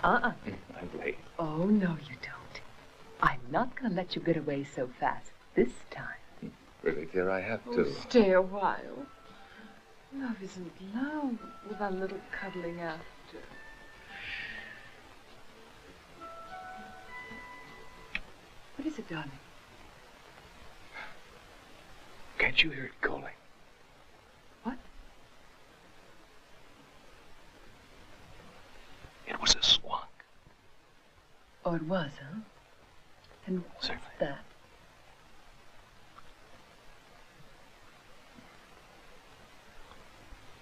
I'm late. Oh, no, you don't. I'm not going to let you get away so fast this time. Really, dear, I have to. Oh, stay a while. Love isn't love without a little cuddling after. What is it, darling? Can't you hear it calling? What? It was a squonk. Oh, it was, huh? And what's that?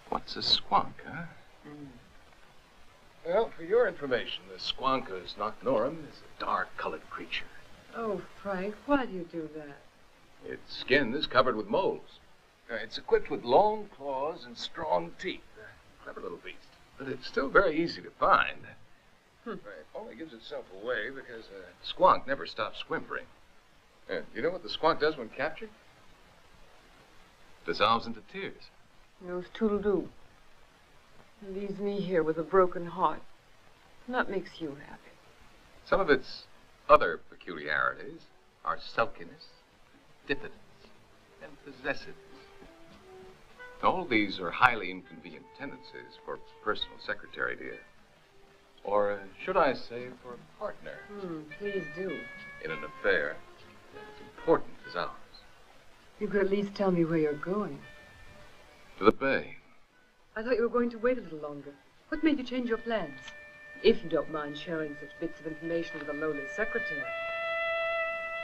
What's a squonk, huh? Well, for your information, the squonkus noctnorum is a dark-colored creature. Oh, Frank, why do you do that? Its skin is covered with moles. It's equipped with long claws and strong teeth. A clever little beast. But it's still very easy to find. It only gives itself away because a squonk never stops whimpering. You know what the squonk does when captured? Dissolves into tears. Knows toodle-doo. It leaves me here with a broken heart. And that makes you happy. Some of its other peculiarities are sulkiness, diffidence, and possessiveness. All these are highly inconvenient tendencies for a personal secretary, dear. Or should I say for a partner? Please do. In an affair as important as ours. You could at least tell me where you're going. To the bay. I thought you were going to wait a little longer. What made you change your plans? If you don't mind sharing such bits of information with a lowly secretary.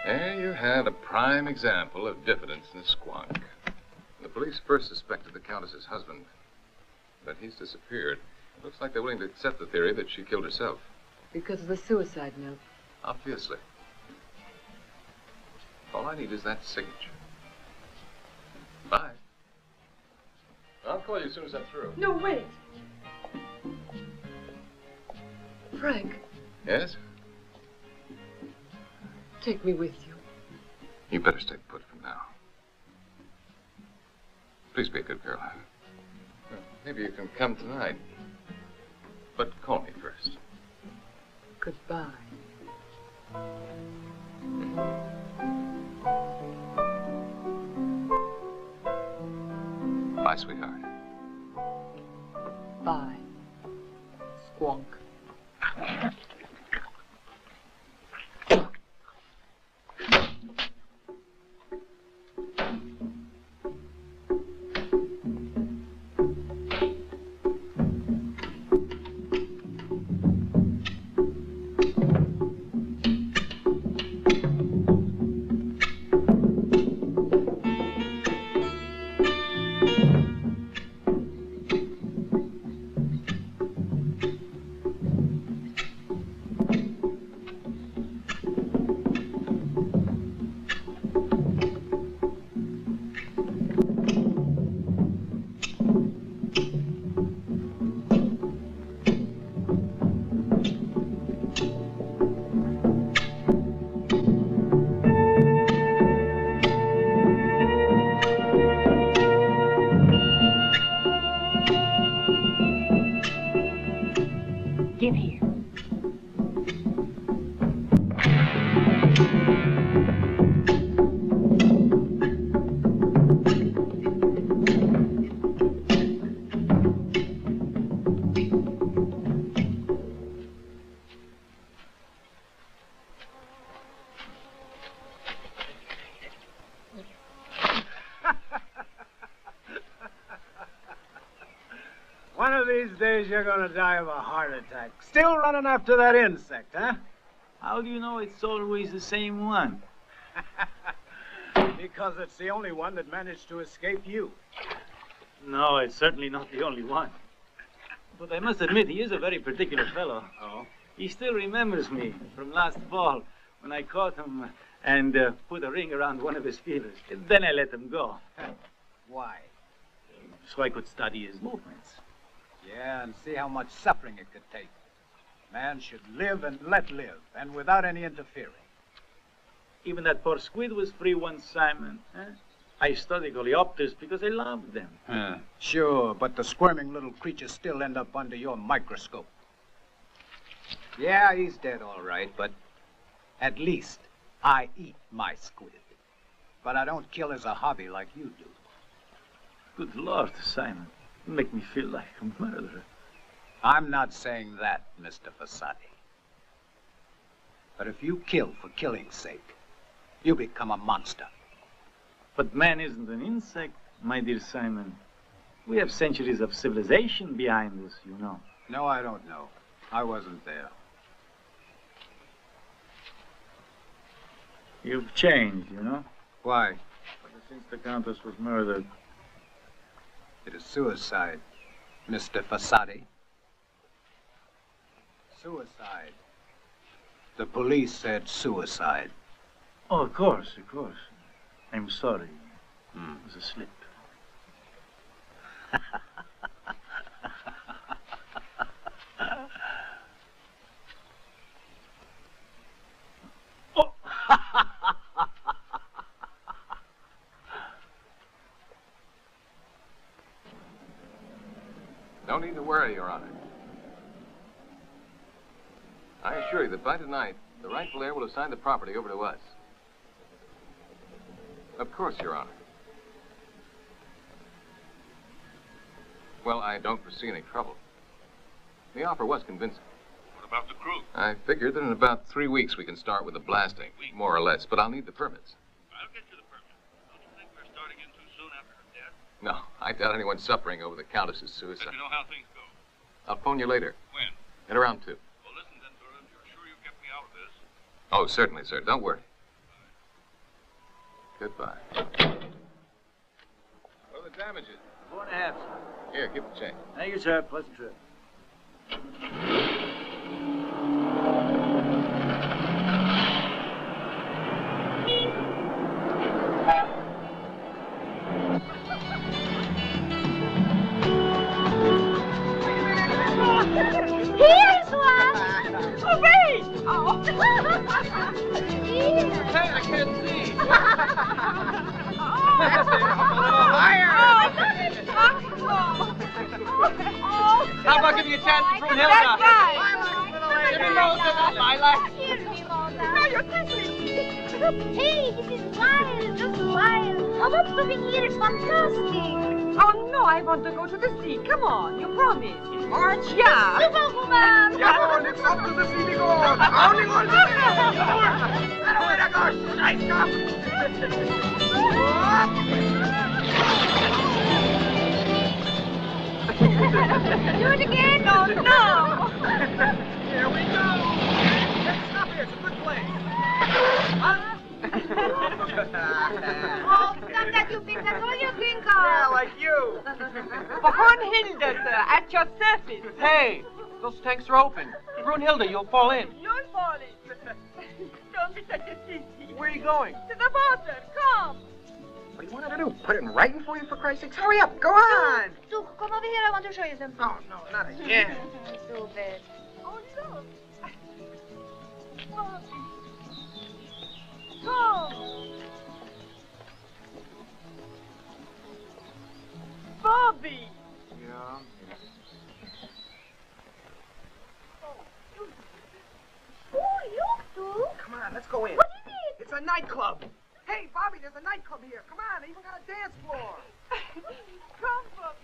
There you have a prime example of diffidence in a squonk. The police first suspected the Countess's husband, but he's disappeared. It looks like they're willing to accept the theory that she killed herself. Because of the suicide note? Obviously. All I need is that signature. Bye. I'll call you as soon as I'm through. No, wait. Frank. Yes? Take me with you. You better stay put for now. Please be a good girl. Maybe you can come tonight. But call me first. Goodbye. Bye, sweetheart. Bye. Squonk. Give here. One of these days you're gonna die of a heart attack. Still running after that insect, huh? How do you know it's always the same one? Because it's the only one that managed to escape you. No, it's certainly not the only one. But I must admit, he is a very particular fellow. Oh? He still remembers me from last fall when I caught him and put a ring around one of his feelers. Then I let him go. Why? So I could study his movements. Yeah, and see how much suffering it could take. Man should live and let live, and without any interfering. Even that poor squid was free once, Simon. I studied coleopters because I loved them. Sure, but the squirming little creatures still end up under your microscope. Yeah, he's dead all right, but at least I eat my squid. But I don't kill as a hobby like you do. Good Lord, Simon. You make me feel like a murderer. I'm not saying that, Mr. Fossati. But if you kill for killing's sake, you become a monster. But man isn't an insect, my dear Simon. We have centuries of civilization behind us, you know. No, I don't know. I wasn't there. You've changed, you know. Why? Ever since the Countess was murdered. It is suicide, Mr. Fossati. Suicide. The police said suicide. Oh, of course, of course. I'm sorry. It was a slip. Oh. No need to worry, Your Honor. I assure you that by tonight, the rightful heir will assign the property over to us. Of course, Your Honor. Well, I don't foresee any trouble. The offer was convincing. What about the crew? I figured that in about 3 weeks we can start with the blasting, more or less, but I'll need the permits. I'll get you the permit. Don't you think we're starting in too soon after her death? No, I doubt anyone's suffering over the Countess's suicide. Let me know how things go. I'll phone you later. When? At around 2. Well, listen then, Durham. You're sure you kept me out of this? Oh, certainly, sir. Don't worry. Goodbye. What are the damages? 4.5, sir. Here, give the change. Thank you, sir. Pleasant trip. Here's one! Oh, wait! Oh. Here. Hey, I can't see. How about giving you a chance to prune Hilda? That's right. Give me Hilda, Lila. Here, Hilda. Now you're tickling. Hey, this is wild, just wild. Oh, what souvenir is fantastic. Oh, no, I want to go to the sea. Come on, you promised. In March, yeah. Superwoman. Jawohl, it's up to the sea to go on. Only one to Do it again? Oh, no. Here we go. Hey, stop here. It's a good place. Oh, stop that, you big. That's all you think of. Yeah, like you. Brunhilde, sir, at your service. Hey, those tanks are open. Brunhilde, you'll fall in. You're falling. Don't be such a sissy. Where are you going? To the water, come. What do you want her to do? Put it in writing for you, for Christ's sakes? Hurry up. Go on. Look, come over here. I want to show you something. Oh, no, not again. Stupid. Oh, look. Come. Bobby. Yeah. Oh, you two. Come on, let's go in. What is it? It's a nightclub. Hey, Bobby, there's a nightclub here. Come on, they even got a dance floor. Come, Bobby.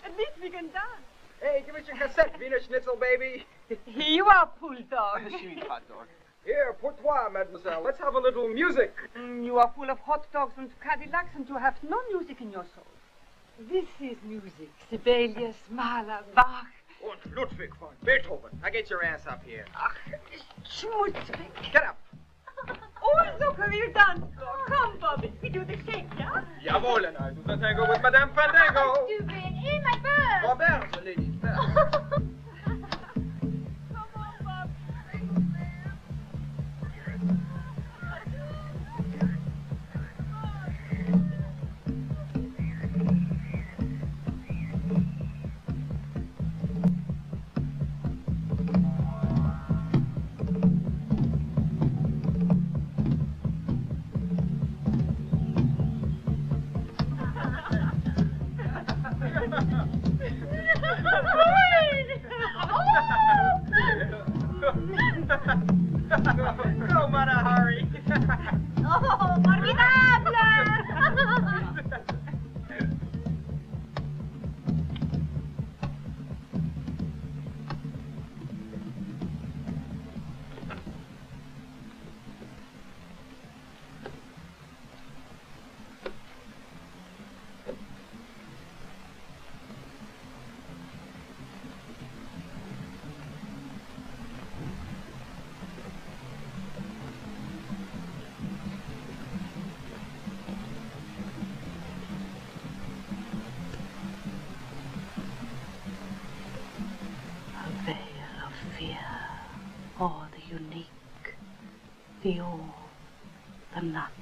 At least we can dance. Hey, give us your cassette, Wiener Schnitzel, baby. Here you are, bulldog. Sweet hot dog. Here, pourtois, mademoiselle. Let's have a little music. You are full of hot dogs and Cadillacs, and you have no music in your soul. This is music. Sibelius, Mahler, Bach. Und Ludwig von Beethoven. Now get your ass up here. Ach, Schmutzweg. Get up. Also, we'll dance floor. Come, Bobby. We do the shake, yeah? Jawohl, and I do the tango with Madame Fandango. Stupid. Hey, my bird. Robert, the lady's best. Come on, Bobby. Go, Mata Hari. Oh, formidable. A veil of fear, or the unique, the all, the nothing.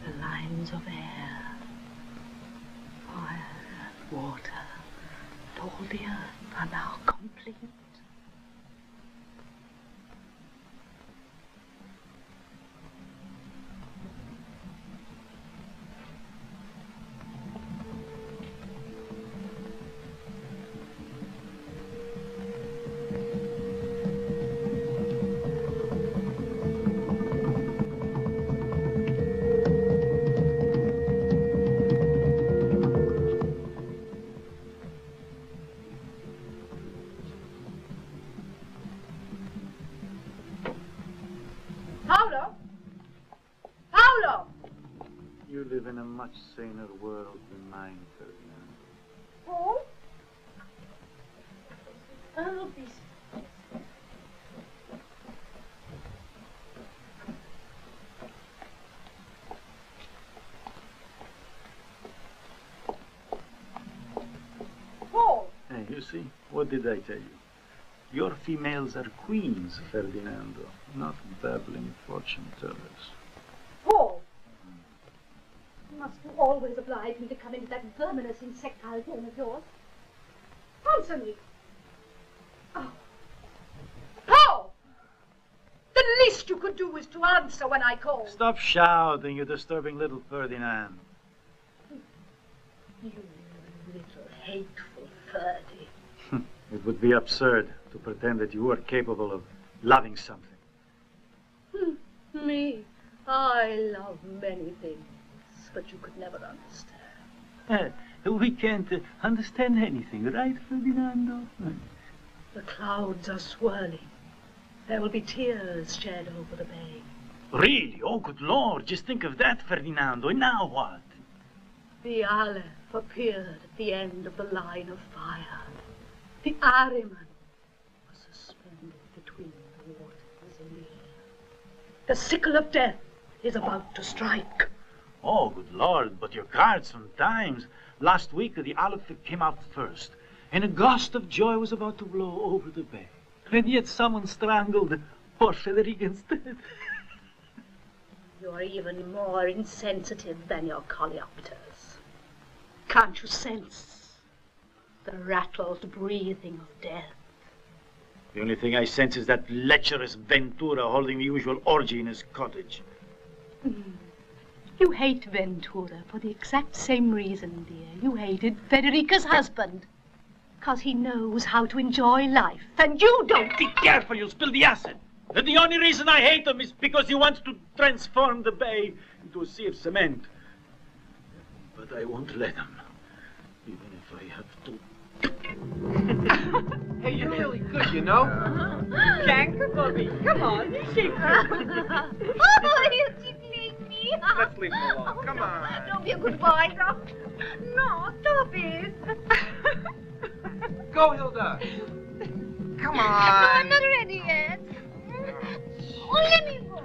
The lines of air, fire and water, and all the earth are now complete. You live in a much saner world than mine, Ferdinand. Paul? Oh, please. Paul! Hey, you see, what did I tell you? Your females are queens, Ferdinando, not babbling fortune tellers. Paul! Must you always oblige me to come into that verminous insectile home of yours? Answer me! Oh. Paul! The least you could do is to answer when I call. Stop shouting, you disturbing little Ferdinand. You little hateful Ferdy. It would be absurd to pretend that you are capable of loving something. Me, I love many things, but you could never understand. We can't understand anything, right, Ferdinando? The clouds are swirling. There will be tears shed over the bay. Really? Oh, good Lord, just think of that, Ferdinando. And now what? The Aleph appeared at the end of the line of fire. The Ahriman was suspended between the waters in the air. The sickle of death is about to strike. Oh, good Lord, but your cards sometimes. Last week, the Aleph came out first, and a gust of joy was about to blow over the bay. And yet someone strangled poor Frederick instead. You're even more insensitive than your coleopters. Can't you sense the rattled breathing of death? The only thing I sense is that lecherous Ventura holding the usual orgy in his cottage. You hate Ventura for the exact same reason, dear. You hated Federica's husband. Because he knows how to enjoy life, and you don't. Be careful, you'll spill the acid. And the only reason I hate him is because he wants to transform the bay into a sea of cement. But I won't let him, even if I have to. Hey, you're really good, you know? Canker Bobby, come on, shake her. Oh, you tickling me. Let's leave him alone. Come on. Don't be a good boy, no. No, stop it. Go, Hilda. Come No, I'm on. not ready yet. Oh, let me go.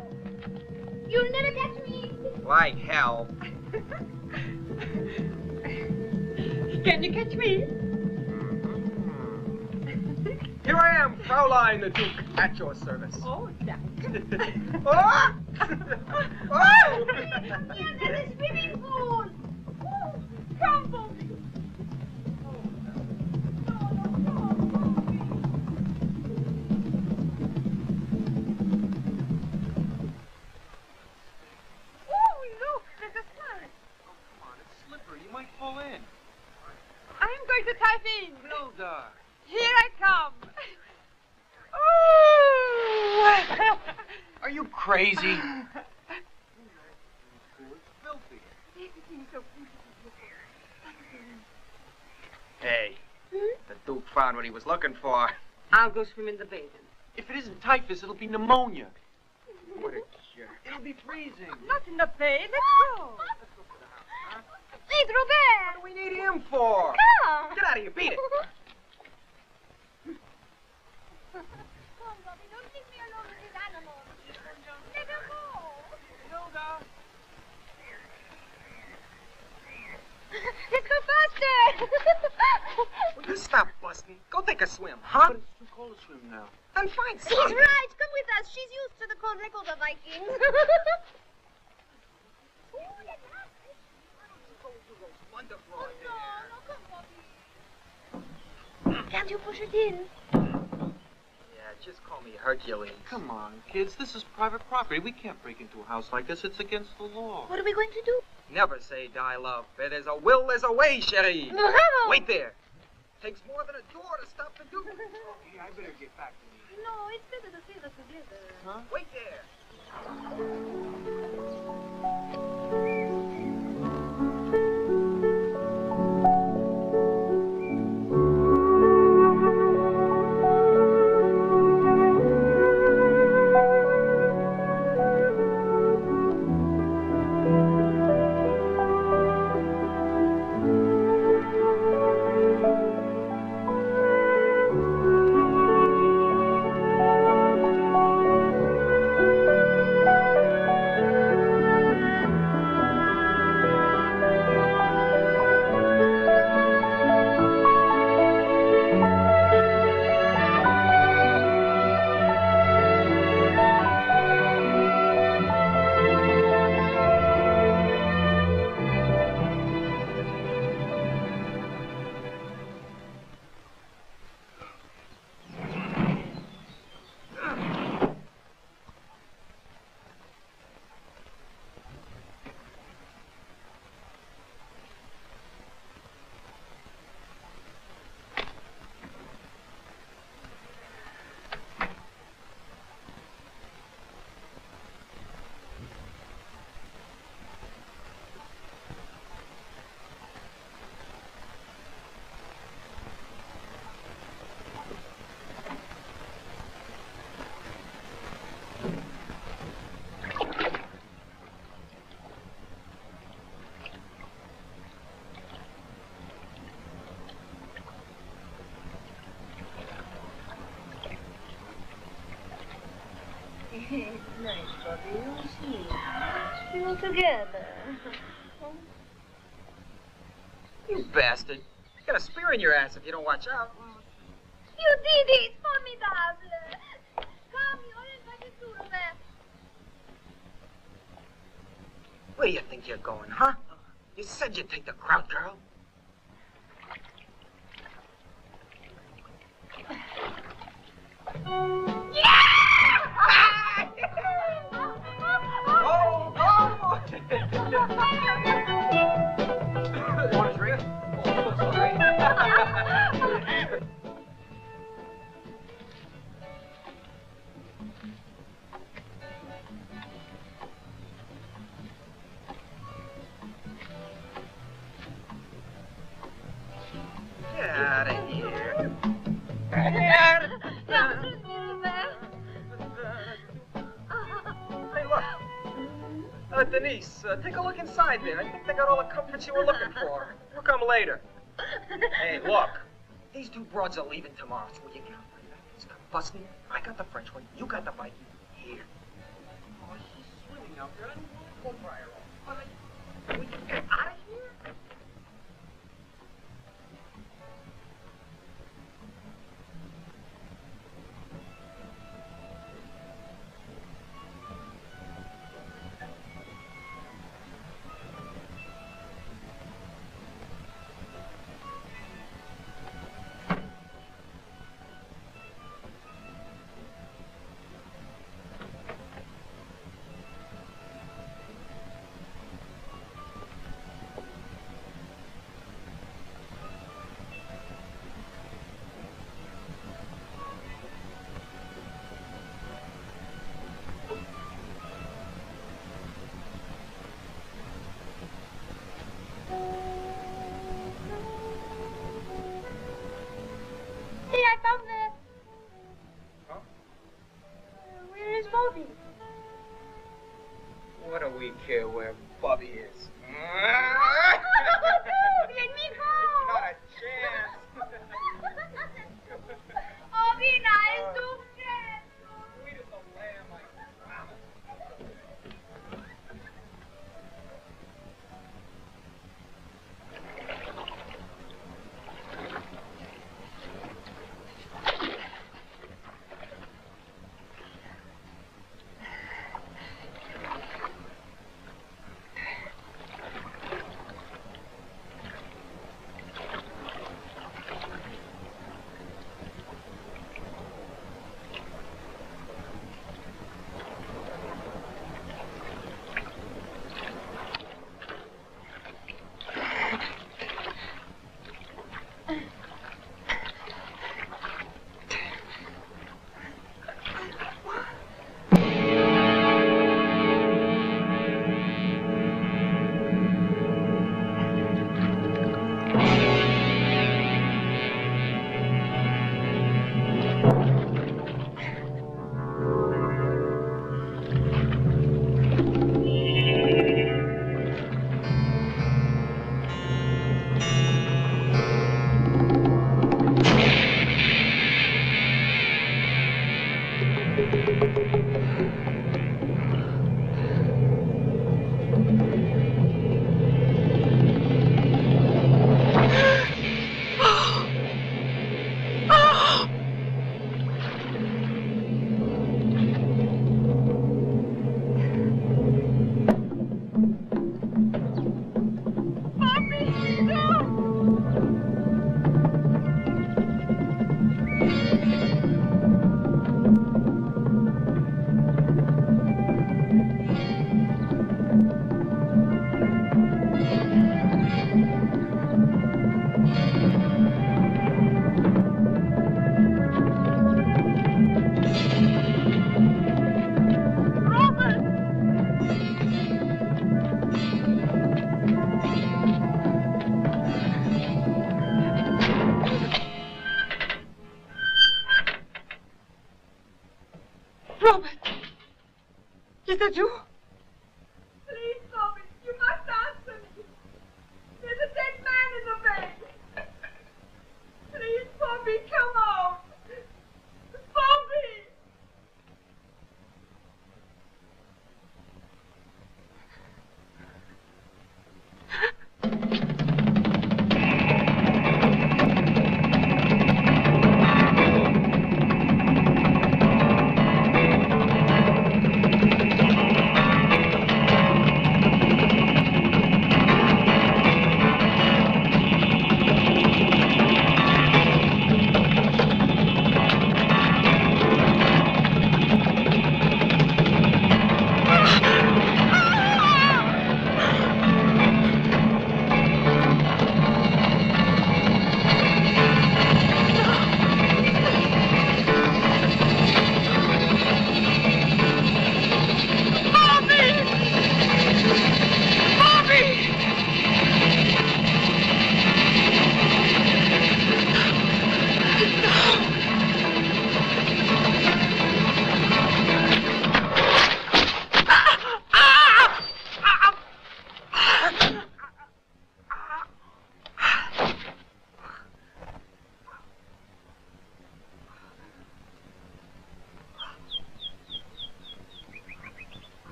You'll never catch me. Like hell. Can you catch me? Here I am, Fraulein the Duke, at your service. Oh, thanks. Oh! Oh! Near the swimming pool. Oh, come, Bobby. Oh, look, there's a slide. Oh, come on, it's slippery. You might fall in. I'm going to type in. Hilda. Here I come. Are you crazy? It's filthy. Hey, the Duke found what he was looking for. I'll go swim in the basin. If it isn't typhus, it'll be pneumonia. What a jerk. It'll be freezing. Not in the bay. Let's go. Let's go to the house, huh? Wait, Robert. What do we need him for? Come. Get out of here, beat it. Come, Bobby, don't leave me alone with these animals. Let her go. Hilda. Let's go faster. Will you stop busting? Go take a swim, huh? But it's too cold to swim now. Then find He's something. right. Come with us. She's used to the cold wrinkles of Vikings. Wonderful. Can't you push it in? Yeah, just call me Hercules. Come on, kids. This is private property. We can't break into a house like this. It's against the law. What are we going to do? Never say die, love. Where there's a will, there's a way, chérie. Wait there. Takes more than a door to stop the Duke. Okay, I better get back to me. No, it's better to feel us together. Huh? Wait there. You'll see. Still together. You bastard. You got a spear in your ass if you don't watch out. You did it! Formidable! Come, you're invited to Robert. Where do you think you're going, huh? You said you'd take the crowd, girl. Want a drink? Oh, so sorry. Get out of here. Hey, look. Denise, take a look inside there. I think they got all the comforts you were looking for. We'll come later. Hey, look. These two broads are leaving tomorrow, so what you got? It's combusting. I got the French one. You got the Viking. Here. Oh, she's swimming out there. I don't want to go dry her off. Will you get out of here? What do we care where Bobby is? Not a chance. Oh, be nice to friends. Sweet as a lamb, I promise. Is that you? Please, Bobby, you must answer me. There's a dead man in the bed. Please, Bobby, come out. Bobby!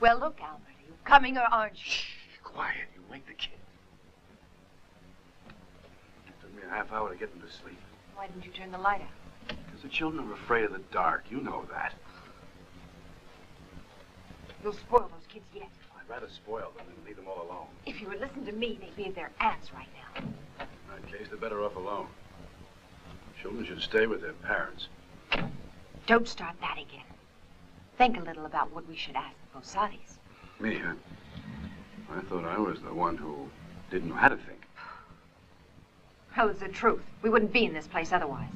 Well, look, Albert, are you coming or aren't you? Shh, quiet. You wake the kid. It took me a half hour to get them to sleep. Why didn't you turn the light out? Because the children are afraid of the dark. You know that. You'll spoil those kids yet. I'd rather spoil them than leave them all alone. If you would listen to me, they'd be at their aunts right now. In that case, they're better off alone. Children should stay with their parents. Don't start that again. Think a little about what we should ask the Fossattis. Me, huh? I thought I was the one who didn't know how to think. Well, it's the truth. We wouldn't be in this place otherwise.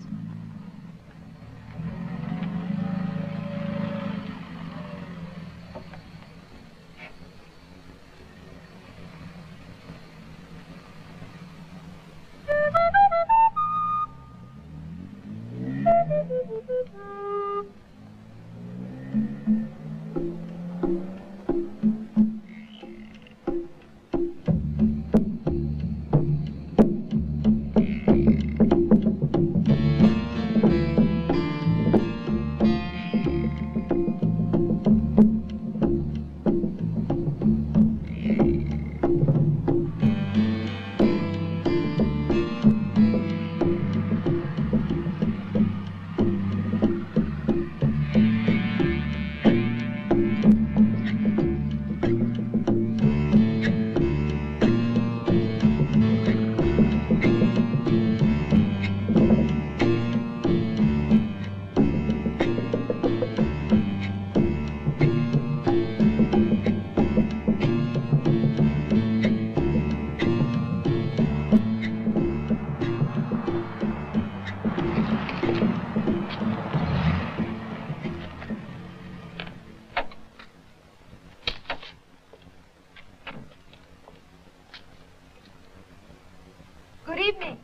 Good evening.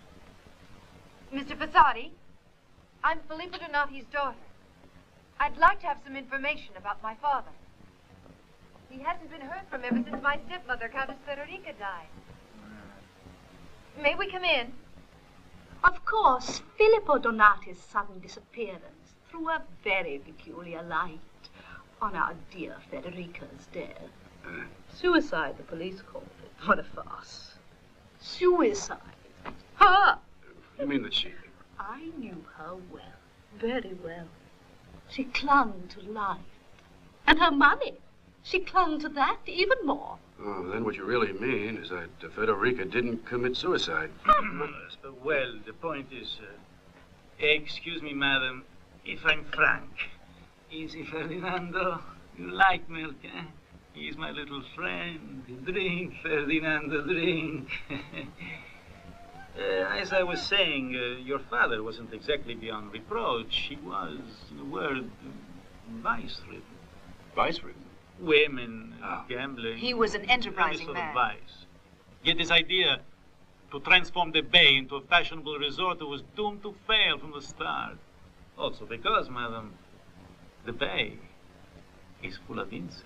Mr. Fossati, I'm Filippo Donati's daughter. I'd like to have some information about my father. He hasn't been heard from ever since my stepmother, Countess Federica, died. May we come in? Of course, Filippo Donati's sudden disappearance threw a very peculiar light on our dear Federica's death. Suicide, the police called it. What a farce. Suicide. Ha! You mean that she... I knew her well, very well. She clung to life. And her money. She clung to that even more. Oh, then what you really mean is that Federica didn't commit suicide. Well, the point is... excuse me, madam, if I'm frank. Easy, Ferdinando. You like milk, eh? He's my little friend. Drink, Ferdinando, drink. As I was saying, your father wasn't exactly beyond reproach. He was, in a word, vice-ridden. Vice-ridden? Women, gambling. He was an enterprising any sort man. of vice. Yet his idea to transform the bay into a fashionable resort was doomed to fail from the start. Also because, madam, the bay is full of insects.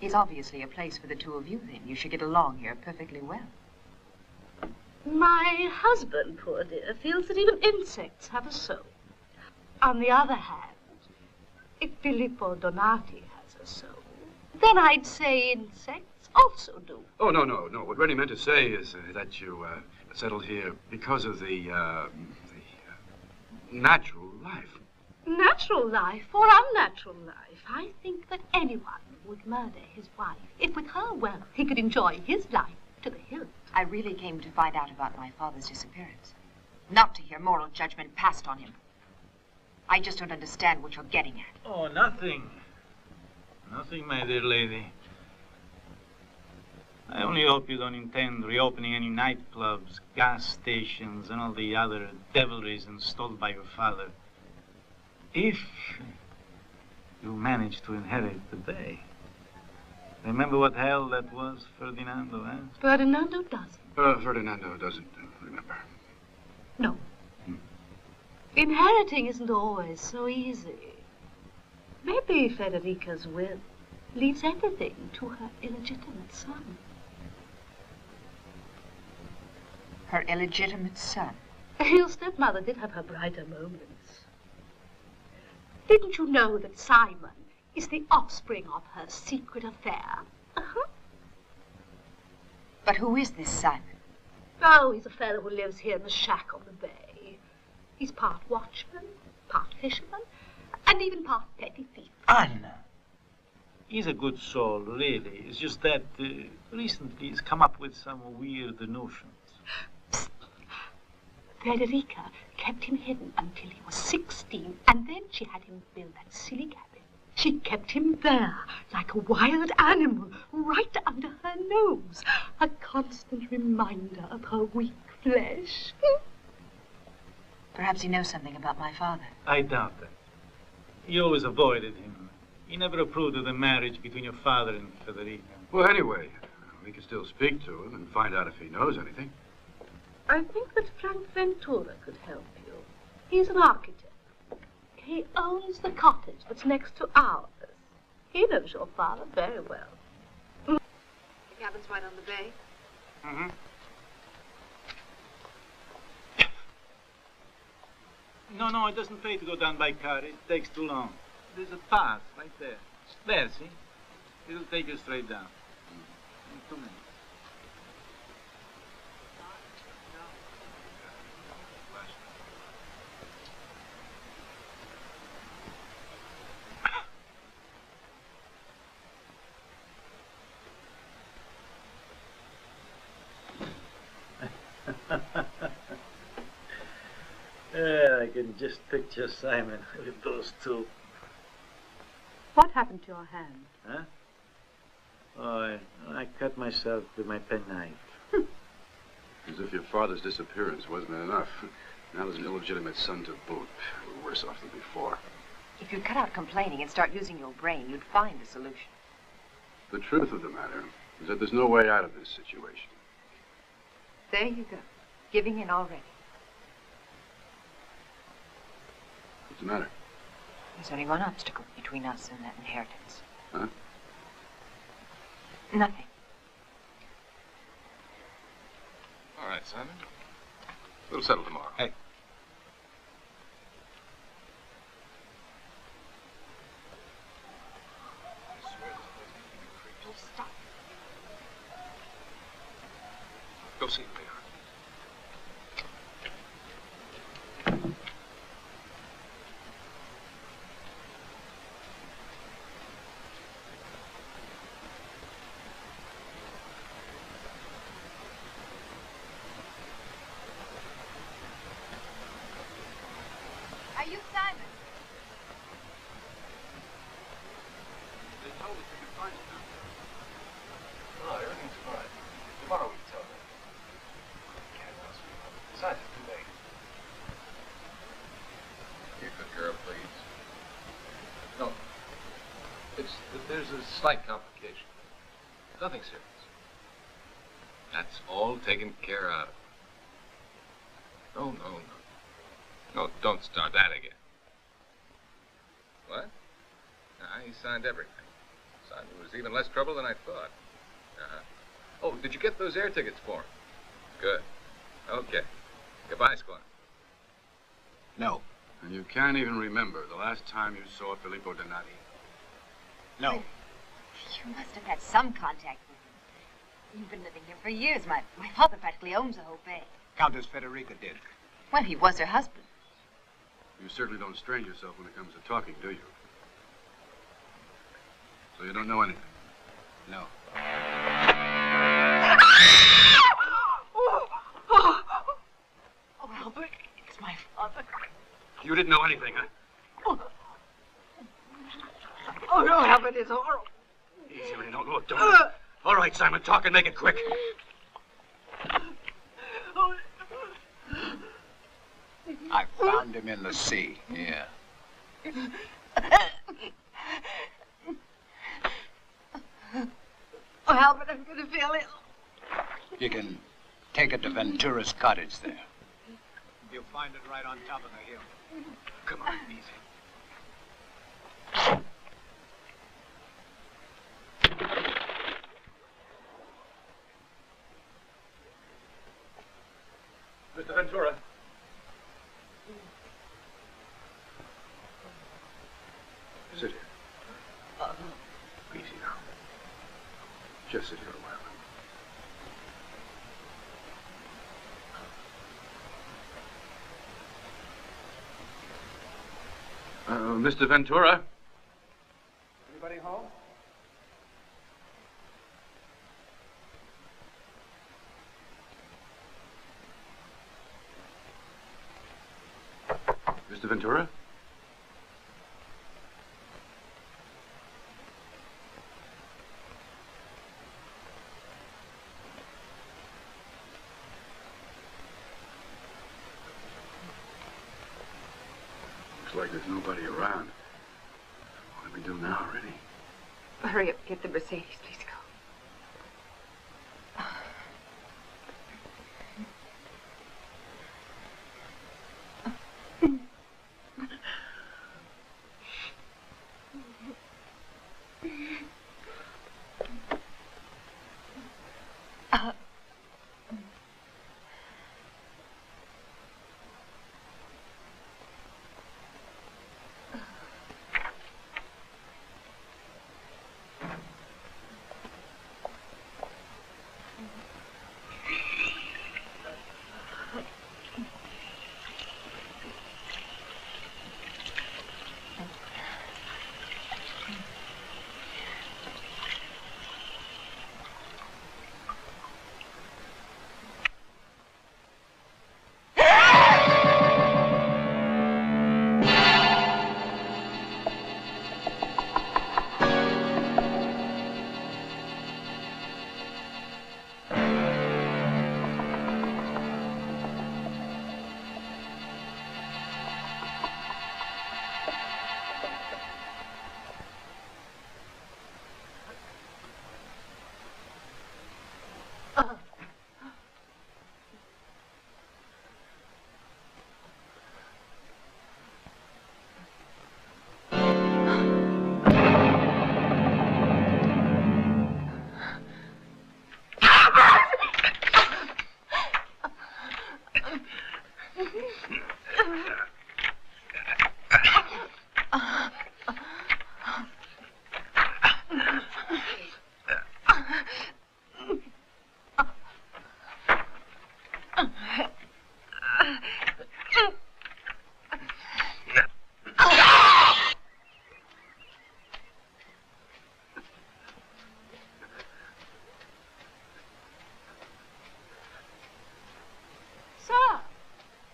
It's obviously a place for the two of you, then. You should get along here perfectly well. My husband, poor dear, feels that even insects have a soul. On the other hand, if Filippo Donati has a soul, then I'd say insects also do. Oh, no. What Rennie meant to say is that you settled here because of the natural life. Natural life or unnatural life, I think that anyone would murder his wife if with her wealth he could enjoy his life to the hilt. I really came to find out about my father's disappearance, not to hear moral judgment passed on him. I just don't understand what you're getting at. Oh, nothing. Nothing, my dear lady. I only hope you don't intend reopening any nightclubs, gas stations, and all the other devilries installed by your father. If you manage to inherit the bay. Remember what hell that was, Ferdinando, eh? Ferdinando doesn't. Ferdinando doesn't remember. No. Inheriting isn't always so easy. Maybe Federica's will leaves everything to her illegitimate son. Her illegitimate son? Your stepmother did have her brighter moments. Didn't you know that Simon is the offspring of her secret affair. But who is this Simon? Oh, he's a fellow who lives here in the shack on the bay. He's part watchman, part fisherman, and even part petty thief. Anna. He's a good soul, really. It's just that recently he's come up with some weird notions. Psst. Frederica kept him hidden until he was 16, and then she had him build that silly cabin. She kept him there, like a wild animal, right under her nose, a constant reminder of her weak flesh. Perhaps he knows something about my father. I doubt that. He always avoided him. He never approved of the marriage between your father and Federica. Well, anyway, we can still speak to him and find out if he knows anything. I think that Frank Ventura could help you. He's an architect. He owns the cottage that's next to ours. He knows your father very well. The cabin's right on the bay. Mm-hmm. No, it doesn't pay to go down by car. It takes too long. There's a path right there. There, see? It'll take you straight down. In 2 minutes. I can just picture Simon with those two. What happened to your hand? Huh? Oh, I cut myself with my penknife. As if your father's disappearance wasn't enough. Now there's an illegitimate son to boot. We're worse off than before. If you'd cut out complaining and start using your brain, you'd find a solution. The truth of the matter is that there's no way out of this situation. There you go. Giving in already. What's the matter? There's only one obstacle between us and that inheritance. Huh? Nothing. All right, Simon. We'll settle tomorrow. Hey. Stop. Go see him, Leon. Are you Simon? They told us we could find you now. Oh, everything's fine. Tomorrow we tell them. Can't ask me. Besides, it's too late. You good girl, please. No. There's a slight complication. Nothing serious. That's all taken care of. No. No, don't start that again. What? He signed everything. Simon was even less trouble than I thought. Oh, did you get those air tickets for him? Good. Okay. Goodbye, Squire. No. And you can't even remember the last time you saw Filippo Donati. No. You must have had some contact with him. You've been living here for years. My father practically owns the whole bay. Countess Federica did. Well, he was her husband. You certainly don't strain yourself when it comes to talking, do you? So you don't know anything? No. Oh, Albert, it's my father. You didn't know anything, huh? Oh, no, Albert, it's horrible. Easy when you don't look, don't you? All right, Simon, talk and make it quick. I found him in the sea, yeah. Oh, Albert, I'm going to feel ill. You can take it to Ventura's cottage there. You'll find it right on top of the hill. Come on, easy. Mr. Ventura. Sit here. Easy now. Just sit here a while. Mr. Ventura? Anybody home? Mr. Ventura? Looks like there's nobody around. What do we do now, Rennie? Hurry up, get the Mercedes, please go.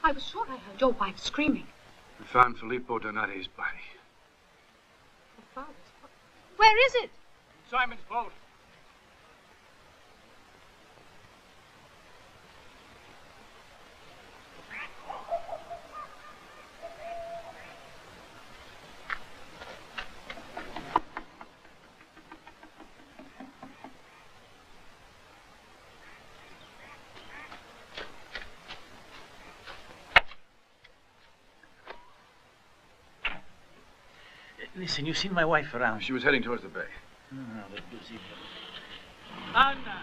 I was sure I heard your wife screaming. We found Filippo Donati's body. Where is it? Simon's boat. Listen, you've seen my wife around. She was heading towards the bay. Anna!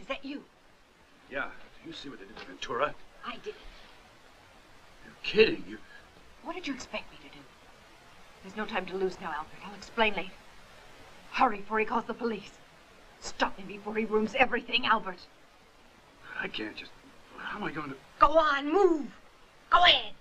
Is that you? Yeah. Do you see what they did to Ventura? I did it. You're kidding. You... What did you expect me to do? There's no time to lose now, Albert. I'll explain later. Hurry before he calls the police. Stop him before he ruins everything, Albert. I can't just... How am I going to... Go on, move! Go ahead!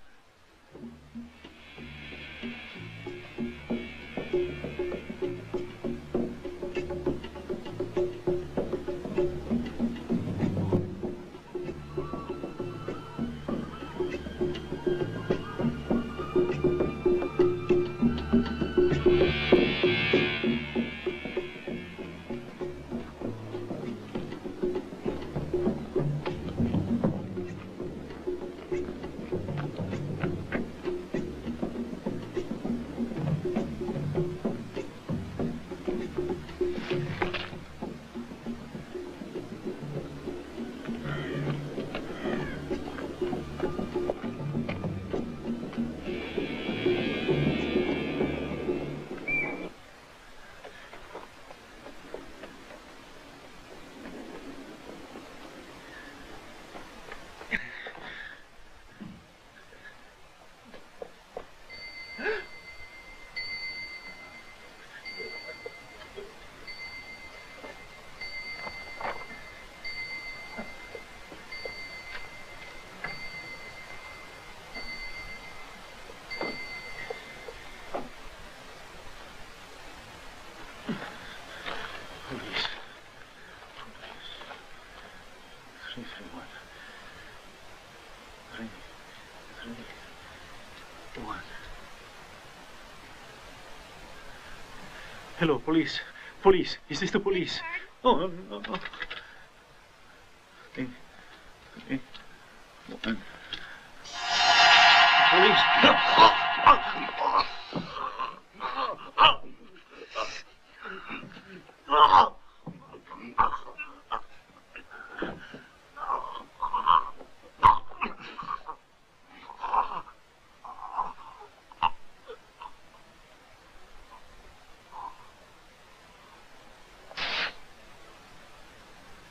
Hello, police. Police. Is this the police? Oh, no, no, no. Police.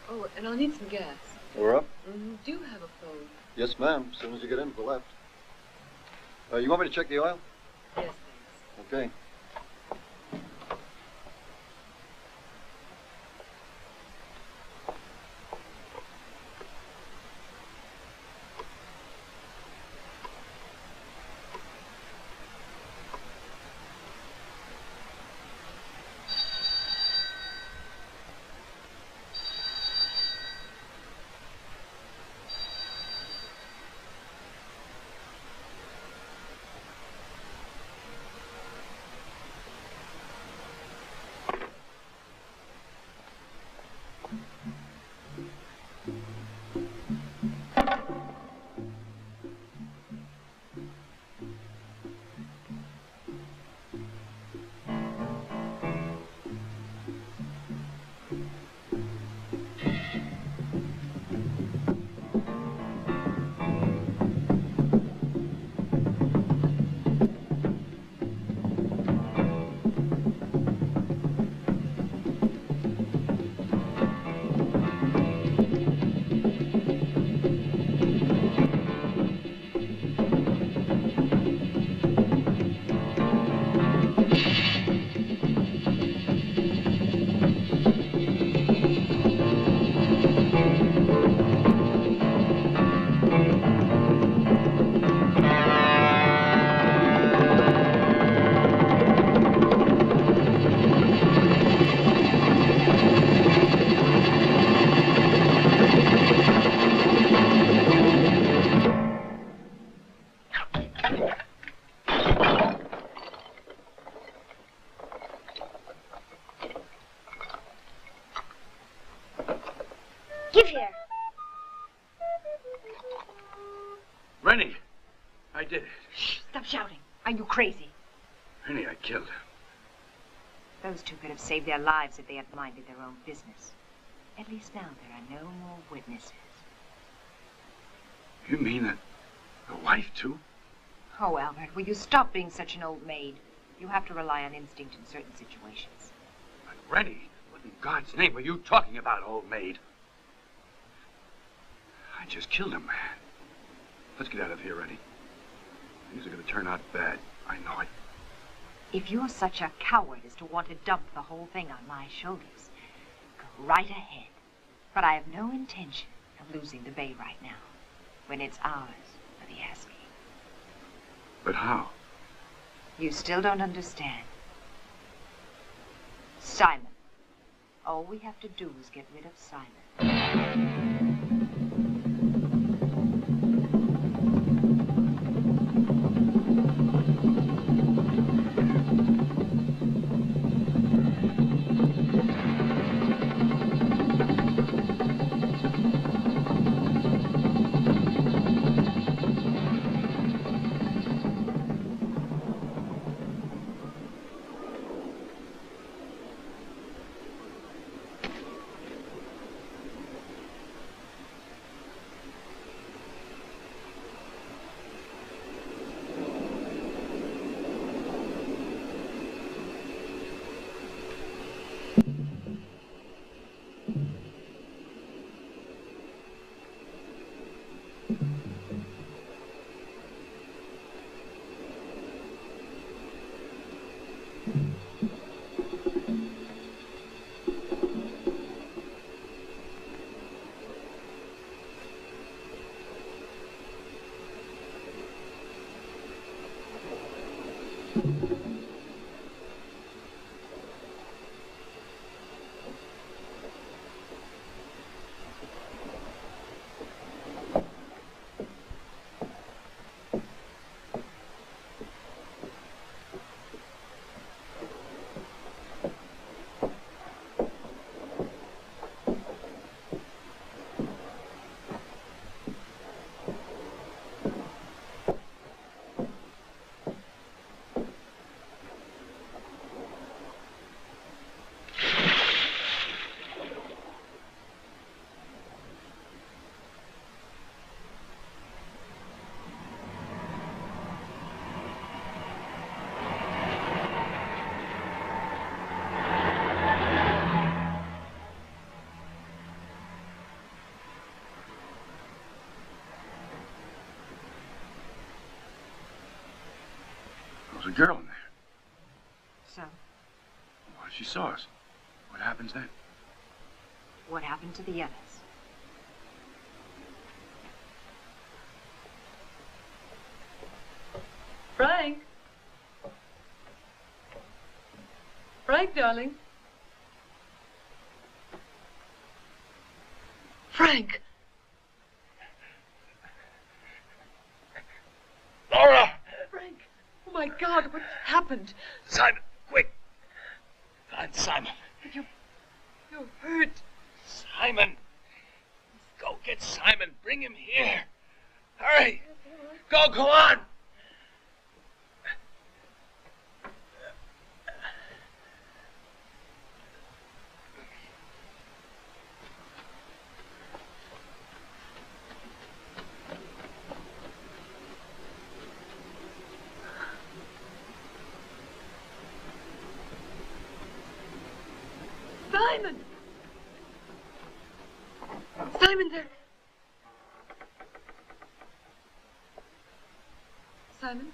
Oh, and I'll need some gas. We're up? Do you have a phone? Yes, ma'am. As soon as you get in to the left. You want me to check the oil? Yes, thanks. Okay. Give here. Rennie, I did it. Shh, stop shouting. Are you crazy? Rennie, I killed her. Those two could have saved their lives if they had minded their own business. At least now there are no more witnesses. You mean that the wife, too? Oh, Albert, will you stop being such an old maid? You have to rely on instinct in certain situations. But Rennie, what in God's name are you talking about, old maid? just killed him. Let's get out of here, Eddie. Things are going to turn out bad. I know it. If you're such a coward as to want to dump the whole thing on my shoulders, go right ahead. But I have no intention of losing the bay right now, when it's ours for the asking. But how? You still don't understand. Simon. All we have to do is get rid of Simon. There's a girl in there. So? Well, she saw us. What happens then? What happened to the others? Frank? Frank, darling? Frank! Laura! Frank! Oh my God, what happened? Simon, quick! Find Simon. You're hurt. Simon! Go get Simon. Bring him here. Hurry! Go on! Simon! Simon, there! Simon?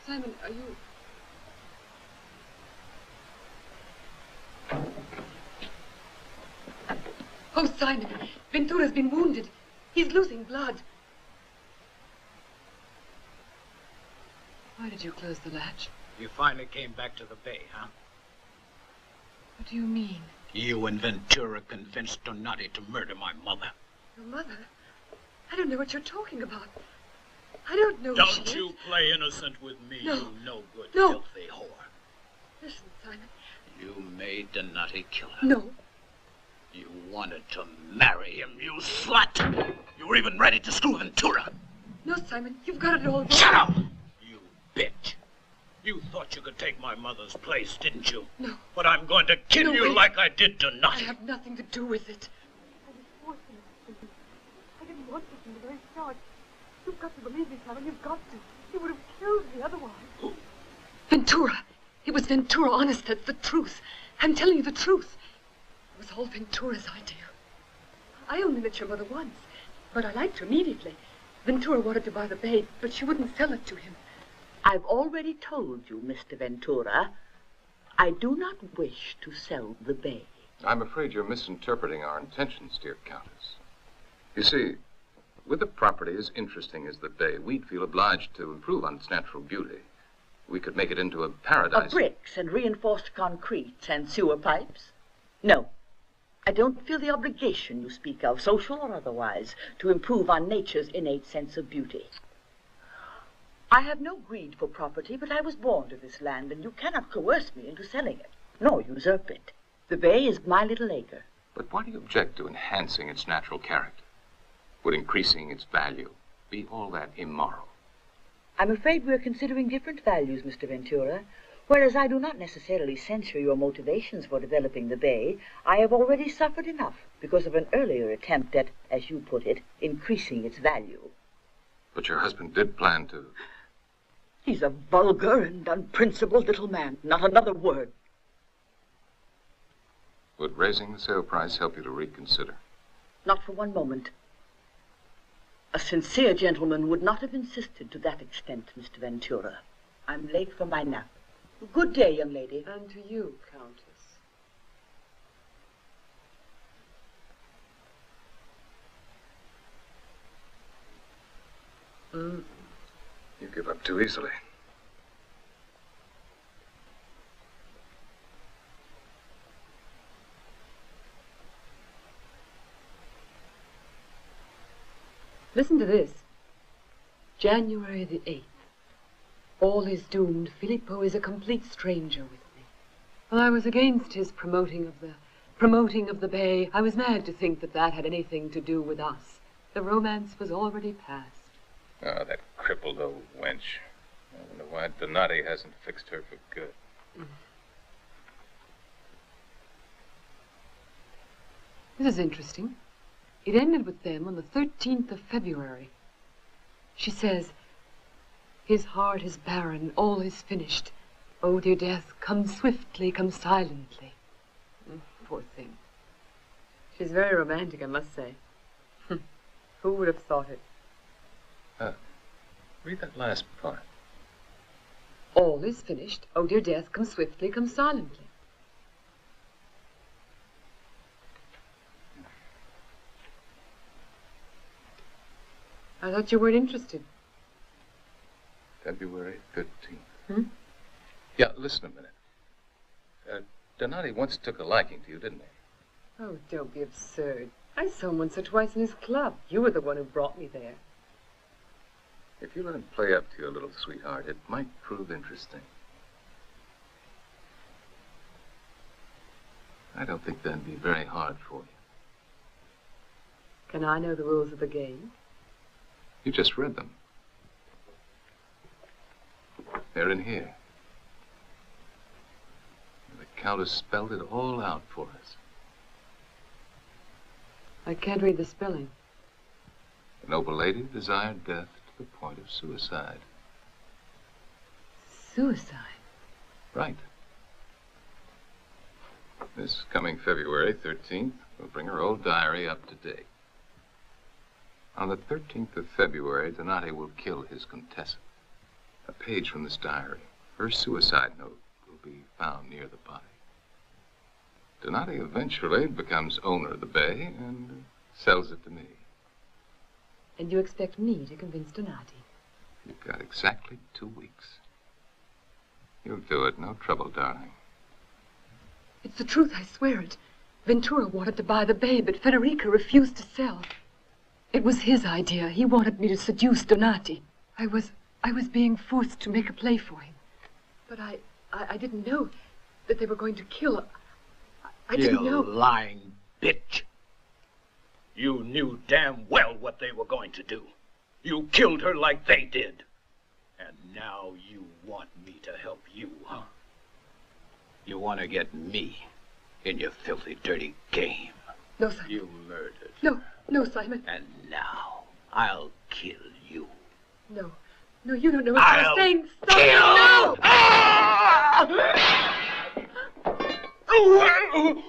Simon, are you... Oh, Simon, Ventura's been wounded. He's losing blood. Why did you close the latch? You finally came back to the bay, huh? What do you mean? You and Ventura convinced Donati to murder my mother. Your mother? I don't know what you're talking about. I don't know who she is. Don't you play innocent with me, No. you no-good, No. filthy whore. Listen, Simon. You made Donati kill her. No. You wanted to marry him, you slut! You were even ready to screw Ventura. No, Simon, you've got it all wrong. Shut up! You bitch. You thought you could take my mother's place, didn't you? No. But I'm going to kill No, you wait. like I did I Donati. have nothing to do with it. I didn't want to from the very start. You've got to believe me, Simon. You've got to. You would have killed me otherwise. Ventura. It was Ventura, honest. That's the truth. I'm telling you the truth. It was all Ventura's idea. I only met your mother once, but I liked her immediately. Ventura wanted to buy the bay, but she wouldn't sell it to him. I've already told you, Mr. Ventura, I do not wish to sell the bay. I'm afraid you're misinterpreting our intentions, dear Countess. You see, with a property as interesting as the bay, we'd feel obliged to improve on its natural beauty. We could make it into a paradise. Of bricks and reinforced concrete and sewer pipes? No. I don't feel the obligation you speak of, social or otherwise, to improve on nature's innate sense of beauty. I have no greed for property, but I was born to this land, and you cannot coerce me into selling it, nor usurp it. The bay is my little acre. But why do you object to enhancing its natural character? Would increasing its value be all that immoral? I'm afraid we're considering different values, Mr. Ventura. Whereas I do not necessarily censure your motivations for developing the bay, I have already suffered enough because of an earlier attempt at, as you put it, increasing its value. But your husband did plan to... He's a vulgar and unprincipled little man. Not another word. Would raising the sale price help you to reconsider? Not for one moment. A sincere gentleman would not have insisted to that extent, Mr. Ventura. I'm late for my nap. Good day, young lady. And to you, Countess. You give up too easily. Listen to this. January the 8th. All is doomed. Filippo is a complete stranger with me. Well, I was against his promoting of the bay. I was mad to think that that had anything to do with us. The romance was already past. Oh, that crippled old wench. I wonder why Donati hasn't fixed her for good. This is interesting. It ended with them on the 13th of February. She says, his heart is barren, all is finished. Oh, dear death, come swiftly, come silently. Poor thing. She's very romantic, I must say. Who would have thought it? Read that last part. All is finished. Oh, dear death, come swiftly, come silently. I thought you weren't interested. February 13th. Yeah, listen a minute. Donati once took a liking to you, didn't he? Oh, don't be absurd. I saw him once or twice in his club. You were the one who brought me there. If you let him play up to your little sweetheart, it might prove interesting. I don't think that'd be very hard for you. Can I know the rules of the game? You just read them. They're in here. The Countess spelled it all out for us. I can't read the spelling. The noble lady desired death to the point of suicide. Suicide? Right. This coming February 13th will bring her old diary up to date. On the 13th of February, Donati will kill his Contessa. A page from this diary, her suicide note, will be found near the body. Donati eventually becomes owner of the bay and sells it to me. And you expect me to convince Donati? You've got exactly 2 weeks. You'll do it, no trouble, darling. It's the truth, I swear it. Ventura wanted to buy the bay, but Federica refused to sell. It was his idea. He wanted me to seduce Donati. I was being forced to make a play for him. But I didn't know that they were going to kill. I didn't know. You lying bitch. You knew damn well what they were going to do. You killed her like they did. And now you want me to help you, huh? You want to get me in your filthy, dirty game. No, Simon. You murdered. No, Simon. And now I'll kill you. No, you don't know what you're saying. Stop. Kill! No!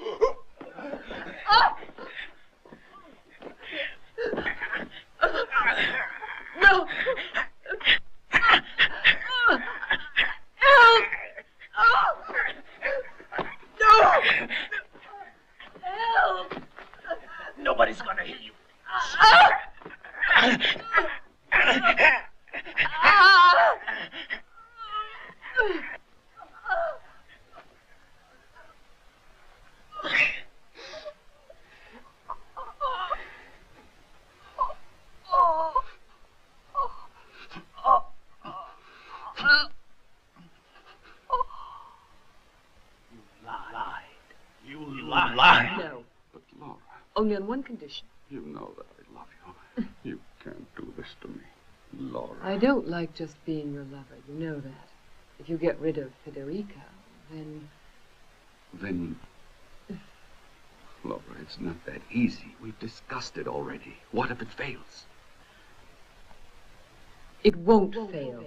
No. But, Laura... Only on one condition. You know that I love you. You can't do this to me, Laura. I don't like just being your lover. You know that. If you get rid of Federica, then... Then... Laura, it's not that easy. We've discussed it already. What if it fails? It won't fail.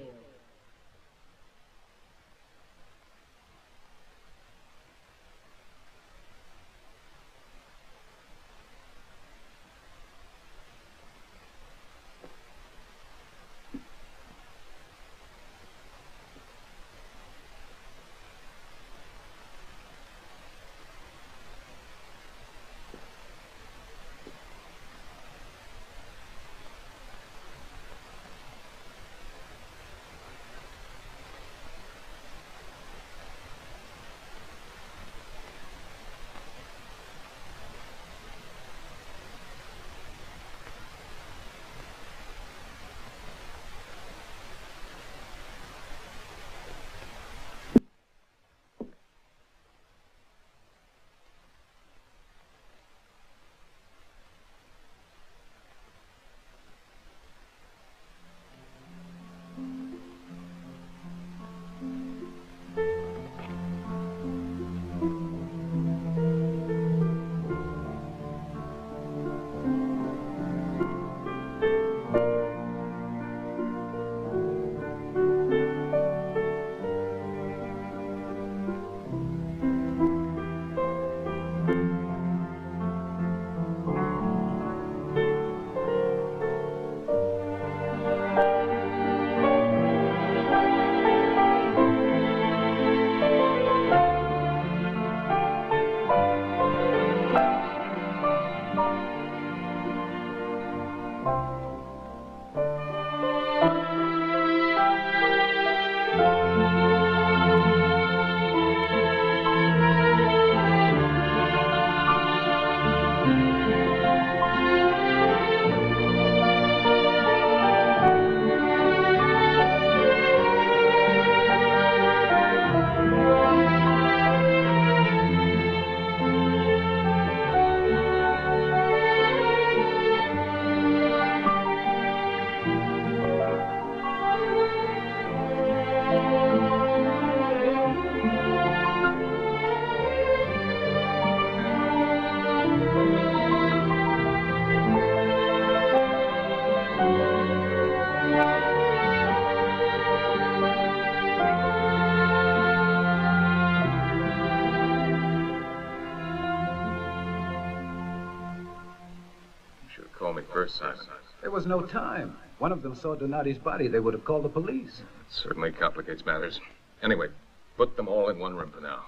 Simon. There was no time. One of them saw Donati's body. They would have called the police. It certainly complicates matters. Anyway, put them all in one room for now.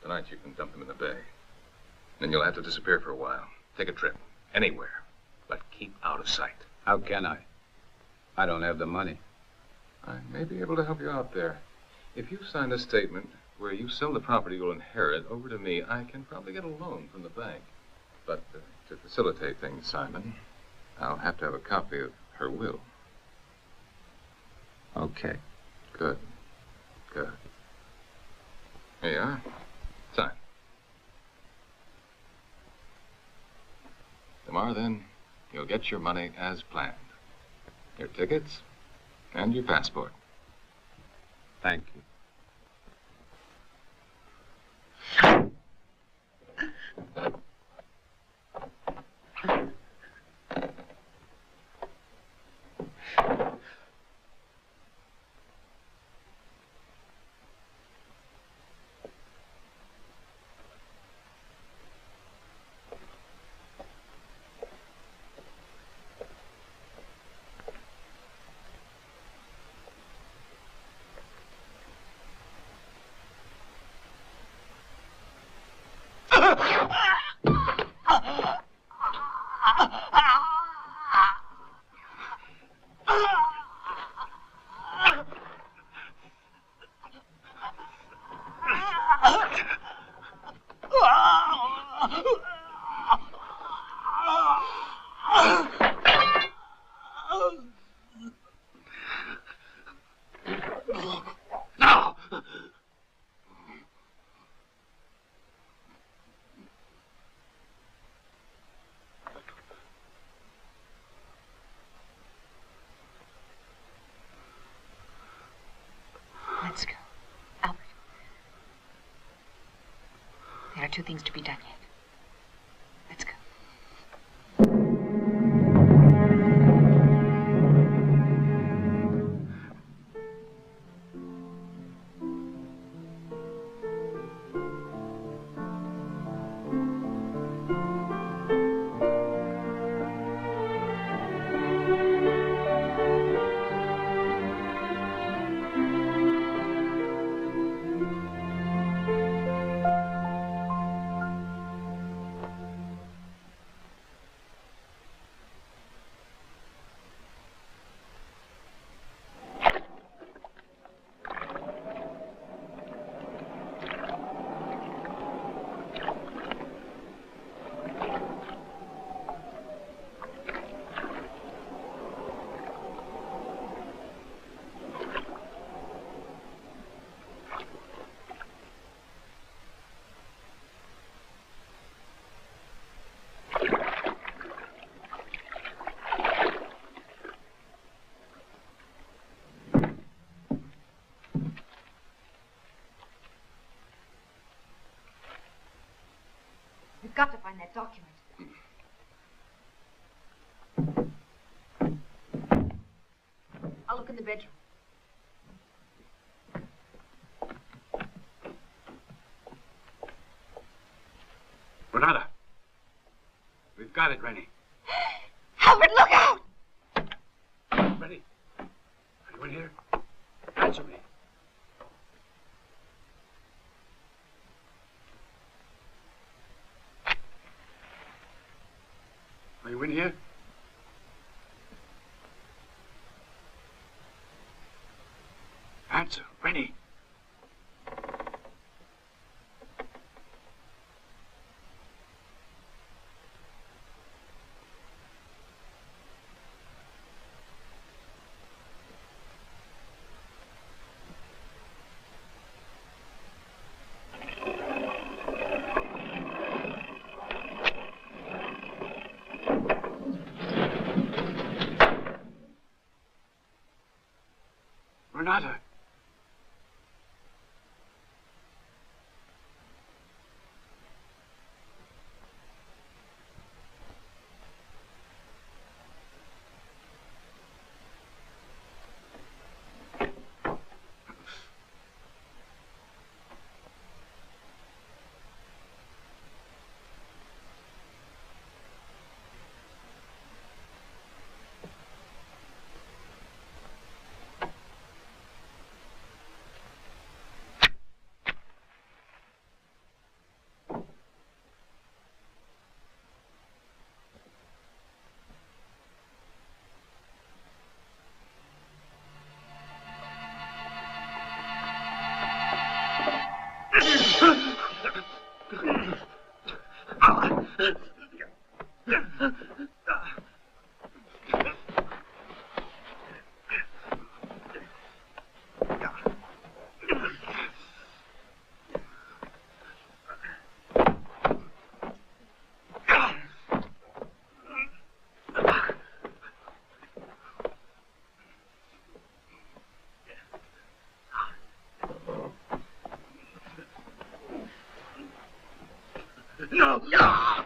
Tonight you can dump them in the bay. Then you'll have to disappear for a while. Take a trip. Anywhere. But keep out of sight. How can I? I don't have the money. I may be able to help you out there. If you sign a statement where you sell the property you'll inherit over to me, I can probably get a loan from the bank. But to facilitate things, Simon, I'll have to have a copy of her will. Okay. Good. Good. Here you are. Sign. Tomorrow, then, you'll get your money as planned. Your tickets and your passport. Thank you. two things to be done yet. Let's go. We've got to find that document. I'll look in the bedroom. Renata. We've got it, Rennie. Albert, look out! Rennie. Are you in here? Answer me. Are you in here? Answer, Rennie. Renata. No! No!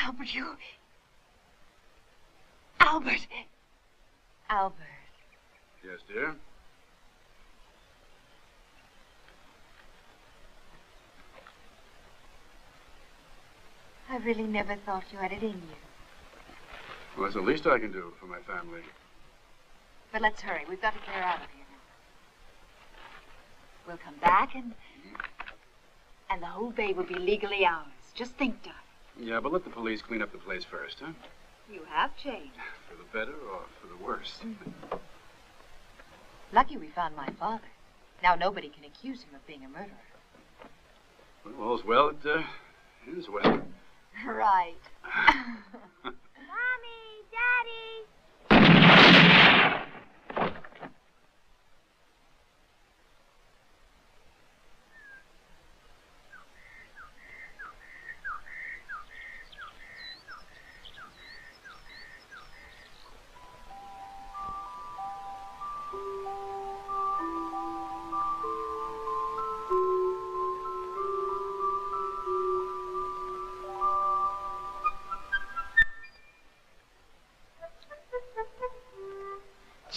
Albert, you... Albert! Albert. Yes, dear? I really never thought you had it in you. Well, that's the least I can do for my family. But let's hurry. We've got to clear out of here now. We'll come back and the whole bay will be legally ours. Just think, darling. Yeah, but let the police clean up the place first, huh? You have changed. For the better or for the worse? Lucky we found my father. Now nobody can accuse him of being a murderer. Well, all's well that ends well. Right. Mommy! Daddy!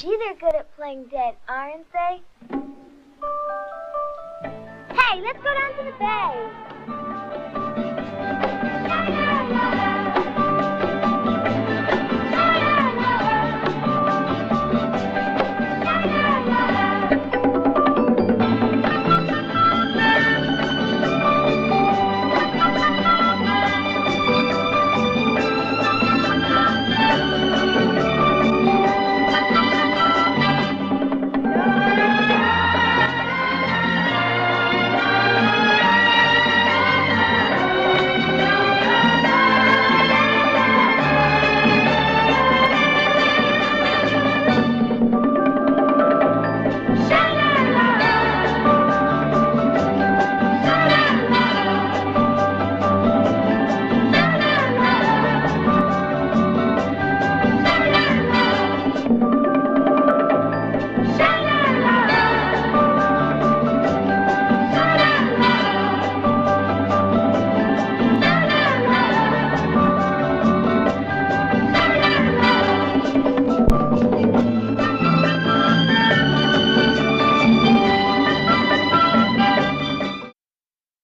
Gee, they're good at playing dead, aren't they? Hey, let's go down to the bay.